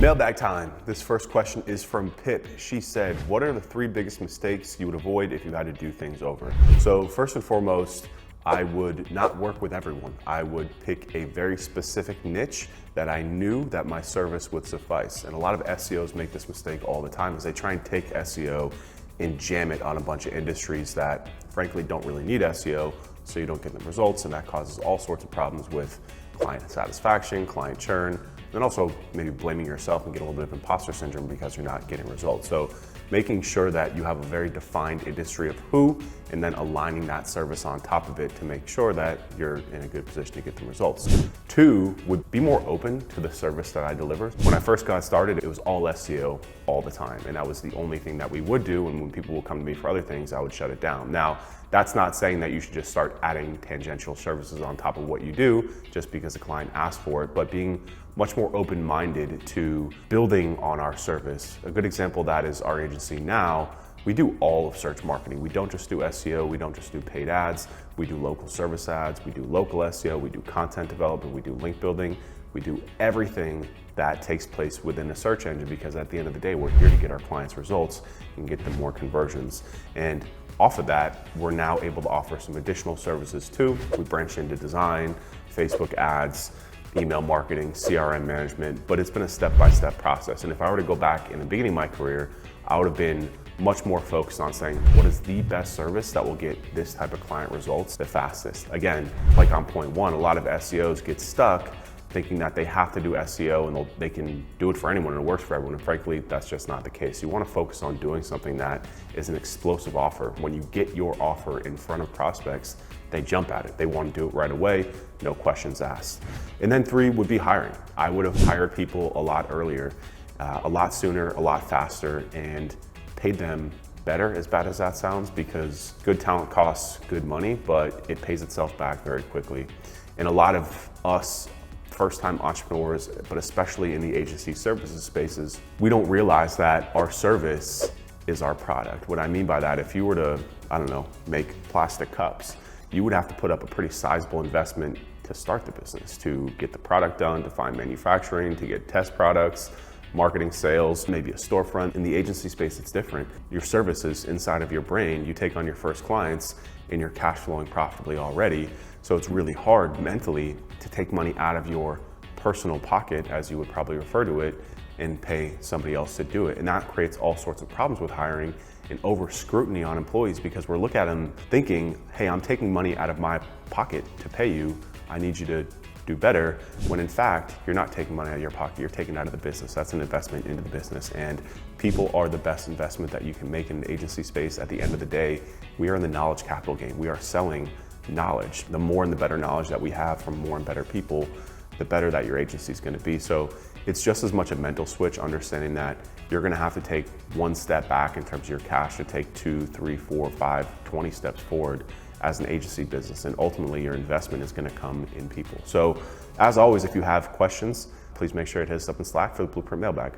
Mailbag time. This first question is from Pip. She said, what are the 3 biggest mistakes you would avoid if you had to do things over? So first and foremost, I would not work with everyone. I would pick a very specific niche that I knew that my service would suffice. And a lot of SEOs make this mistake all the time, is they try and take SEO and jam it on a bunch of industries that frankly don't really need SEO, so you don't get the results, and that causes all sorts of problems with client satisfaction, client churn, and also maybe blaming yourself and get a little bit of imposter syndrome because you're not getting results. So making sure that you have a very defined industry of who, and then aligning that service on top of it to make sure that you're in a good position to get the results. 2 would be more open to the service that I deliver. When I first got started, it was all SEO all the time, and that was the only thing that we would do, and when people would come to me for other things, I would shut it down. Now, that's not saying that you should just start adding tangential services on top of what you do just because a client asked for it, but being much more open-minded to building on our service. A good example of that is our agency now. We do all of search marketing. We don't just do SEO, we don't just do paid ads, we do local service ads, we do local SEO, we do content development, we do link building, we do everything that takes place within a search engine, because at the end of the day, we're here to get our clients results and get them more conversions. And off of that, we're now able to offer some additional services too. We branched into design, Facebook ads, email marketing, CRM management, but it's been a step-by-step process. And if I were to go back in the beginning of my career, I would have been much more focused on saying, what is the best service that will get this type of client results the fastest? Again, like on point 1, a lot of SEOs get stuck thinking that they have to do SEO and they can do it for anyone and it works for everyone. And frankly, that's just not the case. You want to focus on doing something that is an explosive offer. When you get your offer in front of prospects, they jump at it. They want to do it right away, no questions asked. And then 3 would be hiring. I would have hired people a lot earlier, a lot sooner, a lot faster, and paid them better, as bad as that sounds, because good talent costs good money, but it pays itself back very quickly. And a lot of us first-time entrepreneurs, but especially in the agency services spaces, we don't realize that our service is our product. What I mean by that, if you were to, I don't know, make plastic cups, you would have to put up a pretty sizable investment to start the business, to get the product done, to find manufacturing, to get test products, marketing, sales, maybe a storefront. In the agency space, it's different. Your service is inside of your brain. You take on your first clients and you're cash flowing profitably already. So it's really hard mentally to take money out of your personal pocket, as you would probably refer to it, and pay somebody else to do it. And that creates all sorts of problems with hiring and over scrutiny on employees, because we're looking at them thinking, hey, I'm taking money out of my pocket to pay you. I need you to do better, when in fact, you're not taking money out of your pocket, you're taking it out of the business. That's an investment into the business, and people are the best investment that you can make in the agency space. At the end of the day, we are in the knowledge capital game. We are selling knowledge. The more and the better knowledge that we have from more and better people, the better that your agency is going to be. So it's just as much a mental switch, understanding that you're going to have to take 1 step back in terms of your cash to take 2, 3, 4, 5, 20 steps forward as an agency business. And ultimately your investment is going to come in people. So as always, if you have questions, please make sure to hit us up in Slack for the Blueprint Mailbag.